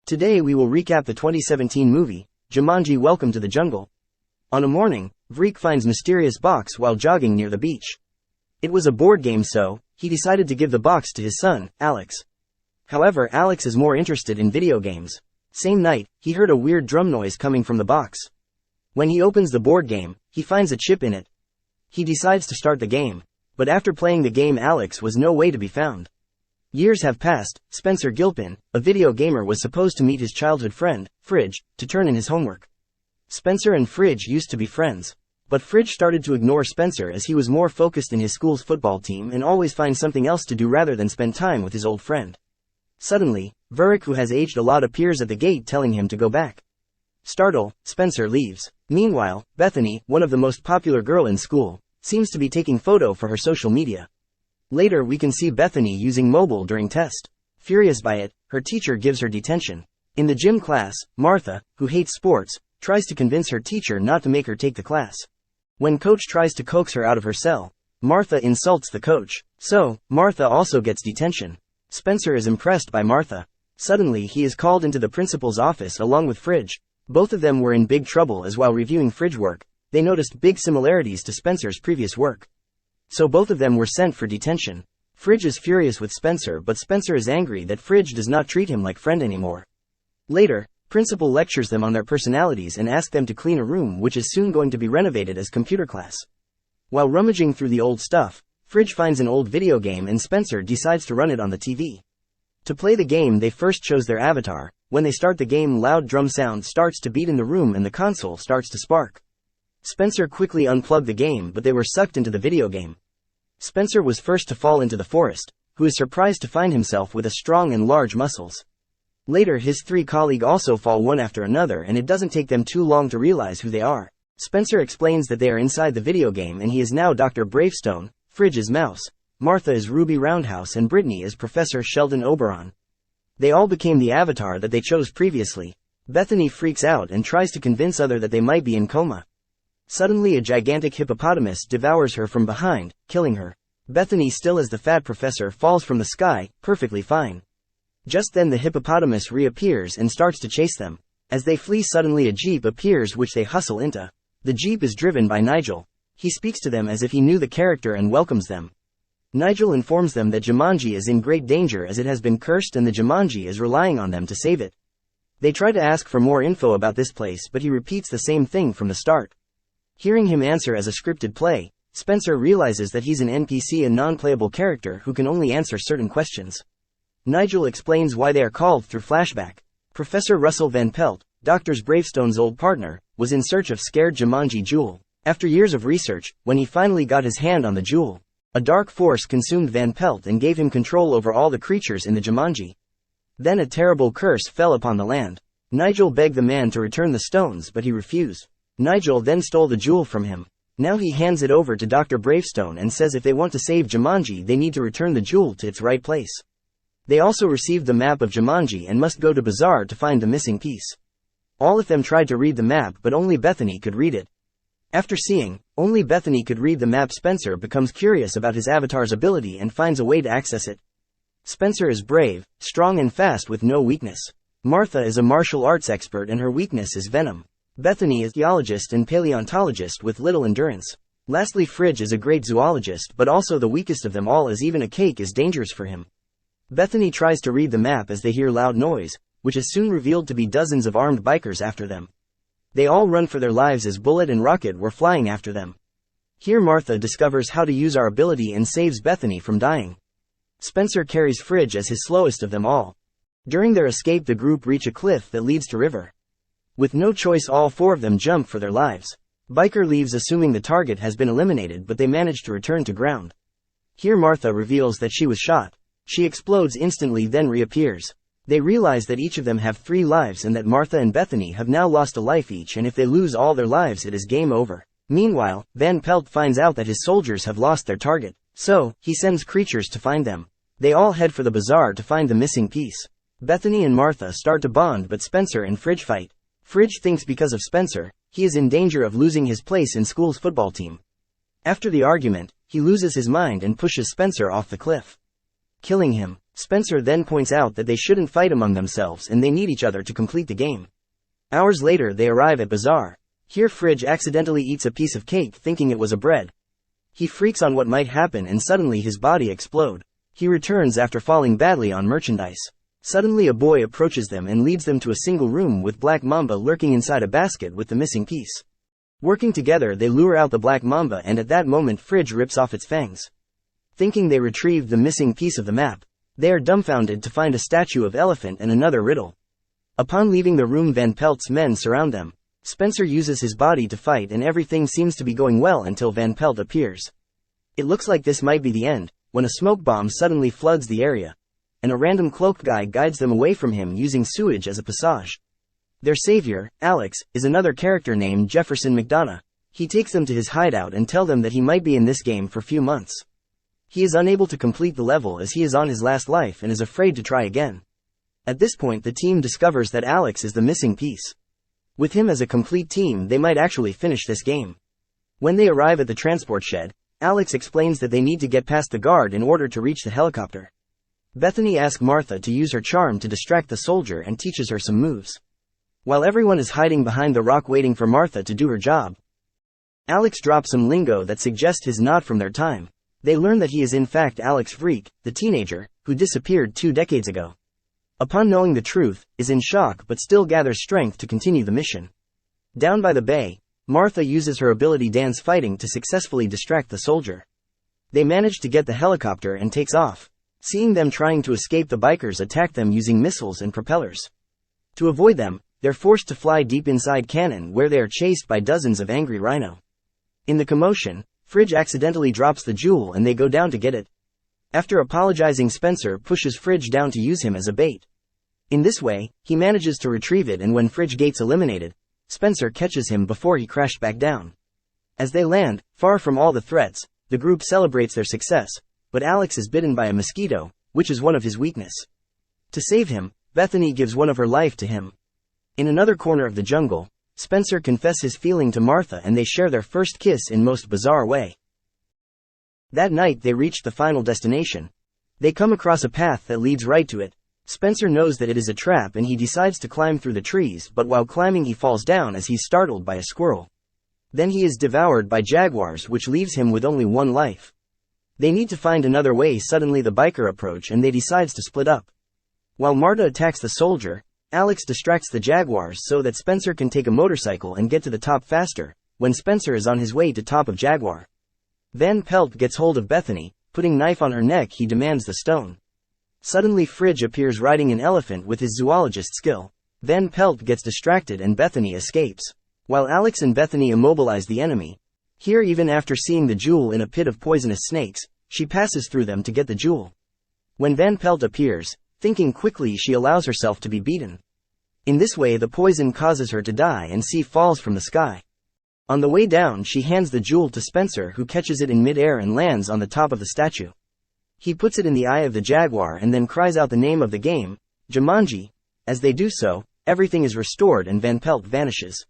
Today we will recap the 2017 movie, Jumanji: Welcome to the Jungle. On a morning, Vreek finds mysterious box while jogging near the beach. It was a board game, so he decided to give the box to his son, Alex. However, Alex is more interested in video games. Same night, he heard a weird drum noise coming from the box. When he opens the board game, he finds a chip in it. He decides to start the game, but after playing the game, Alex was no way to be found. Years have passed. Spencer Gilpin, a video gamer, was supposed to meet his childhood friend, Fridge, to turn in his homework. Spencer and Fridge used to be friends, but Fridge started to ignore Spencer as he was more focused in his school's football team and always find something else to do rather than spend time with his old friend. Suddenly, Vreek, who has aged a lot, appears at the gate telling him to go back. Startled, Spencer leaves. Meanwhile, Bethany, one of the most popular girl in school, seems to be taking photo for her social media. Later we can see Bethany using mobile during test. Furious by it, her teacher gives her detention. In the gym class, Martha, who hates sports, tries to convince her teacher not to make her take the class. When coach tries to coax her out of her cell, Martha insults the coach. So, Martha also gets detention. Spencer is impressed by Martha. Suddenly he is called into the principal's office along with Fridge. Both of them were in big trouble as while reviewing Fridge work, they noticed big similarities to Spencer's previous work. So both of them were sent for detention. Fridge is furious with Spencer, but Spencer is angry that Fridge does not treat him like friend anymore. Later, principal lectures them on their personalities and asks them to clean a room which is soon going to be renovated as computer class. While rummaging through the old stuff, Fridge finds an old video game and Spencer decides to run it on the TV. To play the game, they first chose their avatar. When they start the game, loud drum sound starts to beat in the room and the console starts to spark. Spencer quickly unplugged the game, but they were sucked into the video game. Spencer was first to fall into the forest, who is surprised to find himself with a strong and large muscles. Later his three colleagues also fall one after another, and it doesn't take them too long to realize who they are. Spencer explains that they are inside the video game and he is now Dr. Bravestone, Fridge is Mouse, Martha is Ruby Roundhouse and Brittany is Professor Sheldon Oberon. They all became the avatar that they chose previously. Bethany freaks out and tries to convince others that they might be in coma. Suddenly a gigantic hippopotamus devours her from behind, killing her. Bethany, still as the fat professor, falls from the sky, perfectly fine. Just then the hippopotamus reappears and starts to chase them. As they flee, suddenly a jeep appears which they hustle into. The jeep is driven by Nigel. He speaks to them as if he knew the character and welcomes them. Nigel informs them that Jumanji is in great danger as it has been cursed and the Jumanji is relying on them to save it. They try to ask for more info about this place, but he repeats the same thing from the start. Hearing him answer as a scripted play, Spencer realizes that he's an NPC, a non-playable character who can only answer certain questions. Nigel explains why they are called through flashback. Professor Russell Van Pelt, Dr. Bravestone's old partner, was in search of scared Jumanji jewel. After years of research, when he finally got his hand on the jewel, a dark force consumed Van Pelt and gave him control over all the creatures in the Jumanji. Then a terrible curse fell upon the land. Nigel begged the man to return the stones, but he refused. Nigel then stole the jewel from him. Now he hands it over to Dr. Bravestone and says if they want to save Jumanji, they need to return the jewel to its right place. They also received the map of Jumanji and must go to Bazaar to find the missing piece. All of them tried to read the map, but only Bethany could read it. After seeing only Bethany could read the map, Spencer becomes curious about his avatar's ability and finds a way to access it. Spencer is brave, strong and fast with no weakness. Martha is a martial arts expert and her weakness is venom. Bethany is a geologist and paleontologist with little endurance. Lastly, Fridge is a great zoologist, but also the weakest of them all, as even a cake is dangerous for him. Bethany tries to read the map as they hear loud noise, which is soon revealed to be dozens of armed bikers after them. They all run for their lives as Bullet and Rocket were flying after them. Here Martha discovers how to use our ability and saves Bethany from dying. Spencer carries Fridge as his slowest of them all. During their escape, the group reach a cliff that leads to river. With no choice, all four of them jump for their lives. Biker leaves assuming the target has been eliminated, but they manage to return to ground. Here Martha reveals that she was shot. She explodes instantly, then reappears. They realize that each of them have 3 lives and that Martha and Bethany have now lost a life each, and if they lose all their lives it is game over. Meanwhile, Van Pelt finds out that his soldiers have lost their target. So, he sends creatures to find them. They all head for the bazaar to find the missing piece. Bethany and Martha start to bond, but Spencer and Fridge fight. Fridge thinks because of Spencer, he is in danger of losing his place in school's football team. After the argument, he loses his mind and pushes Spencer off the cliff, killing him. Spencer then points out that they shouldn't fight among themselves and they need each other to complete the game. Hours later they arrive at Bazaar. Here Fridge accidentally eats a piece of cake thinking it was a bread. He freaks on what might happen and suddenly his body explodes. He returns after falling badly on merchandise. Suddenly a boy approaches them and leads them to a single room with Black Mamba lurking inside a basket with the missing piece. Working together they lure out the Black Mamba and at that moment Fridge rips off its fangs. Thinking they retrieved the missing piece of the map, they are dumbfounded to find a statue of Elephant and another riddle. Upon leaving the room Van Pelt's men surround them. Spencer uses his body to fight and everything seems to be going well until Van Pelt appears. It looks like this might be the end, when a smoke bomb suddenly floods the area. And a random cloaked guy guides them away from him using sewage as a passage. Their savior, Alex, is another character named Jefferson McDonough. He takes them to his hideout and tells them that he might be in this game for few months. He is unable to complete the level as he is on his last life and is afraid to try again. At this point the team discovers that Alex is the missing piece. With him as a complete team they might actually finish this game. When they arrive at the transport shed, Alex explains that they need to get past the guard in order to reach the helicopter. Bethany asks Martha to use her charm to distract the soldier and teaches her some moves. While everyone is hiding behind the rock waiting for Martha to do her job, Alex drops some lingo that suggests his not from their time. They learn that he is in fact Alex Freak, the teenager, who disappeared 2 decades ago. Upon knowing the truth, is in shock but still gathers strength to continue the mission. Down by the bay, Martha uses her ability dance fighting to successfully distract the soldier. They manage to get the helicopter and takes off. Seeing them trying to escape, the bikers attack them using missiles and propellers. To avoid them, they're forced to fly deep inside cannon where they are chased by dozens of angry rhino. In the commotion, Fridge accidentally drops the jewel and they go down to get it. After apologizing, Spencer pushes Fridge down to use him as a bait. In this way, he manages to retrieve it and when Fridge gets eliminated, Spencer catches him before he crashed back down. As they land, far from all the threats, the group celebrates their success, but Alex is bitten by a mosquito, which is one of his weakness. To save him, Bethany gives one of her life to him. In another corner of the jungle, Spencer confesses his feeling to Martha and they share their first kiss in most bizarre way. That night they reach the final destination. They come across a path that leads right to it. Spencer knows that it is a trap and he decides to climb through the trees, but while climbing he falls down as he's startled by a squirrel. Then he is devoured by jaguars, which leaves him with only one life. They need to find another way. Suddenly the biker approach and they decides to split up. While Marta attacks the soldier, Alex distracts the jaguars so that Spencer can take a motorcycle and get to the top faster. When Spencer is on his way to top of jaguar, Van Pelt gets hold of Bethany, putting knife on her neck. He demands the stone. Suddenly Fridge appears riding an elephant with his zoologist skill. Van Pelt gets distracted and Bethany escapes, while Alex and Bethany immobilize the enemy. Here, even after seeing the jewel in a pit of poisonous snakes, she passes through them to get the jewel. When Van Pelt appears, thinking quickly, she allows herself to be beaten. In this way the poison causes her to die and sea falls from the sky. On the way down she hands the jewel to Spencer, who catches it in mid-air and lands on the top of the statue. He puts it in the eye of the jaguar and then cries out the name of the game, Jumanji. As they do so, everything is restored and Van Pelt vanishes.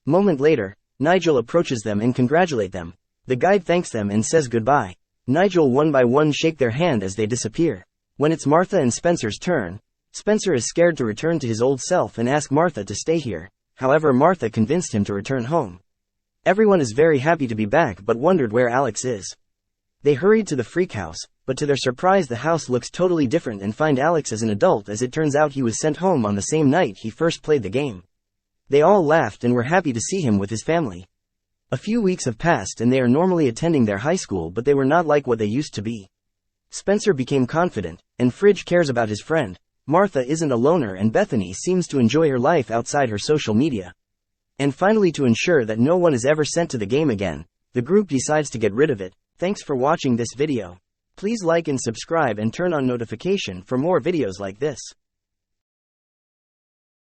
Moment later, Nigel approaches them and congratulates them. The guide thanks them and says goodbye. Nigel one by one shake their hand as they disappear. When it's Martha and Spencer's turn, Spencer is scared to return to his old self and asks Martha to stay here. However, Martha convinced him to return home. Everyone is very happy to be back but wondered where Alex is. They hurried to the freak house, but to their surprise the house looks totally different and find Alex as an adult, as it turns out he was sent home on the same night he first played the game. They all laughed and were happy to see him with his family. A few weeks have passed and they are normally attending their high school, but they were not like what they used to be. Spencer became confident, and Fridge cares about his friend. Martha isn't a loner and Bethany seems to enjoy her life outside her social media. And finally, to ensure that no one is ever sent to the game again, the group decides to get rid of it. Thanks for watching this video. Please like and subscribe and turn on notification for more videos like this.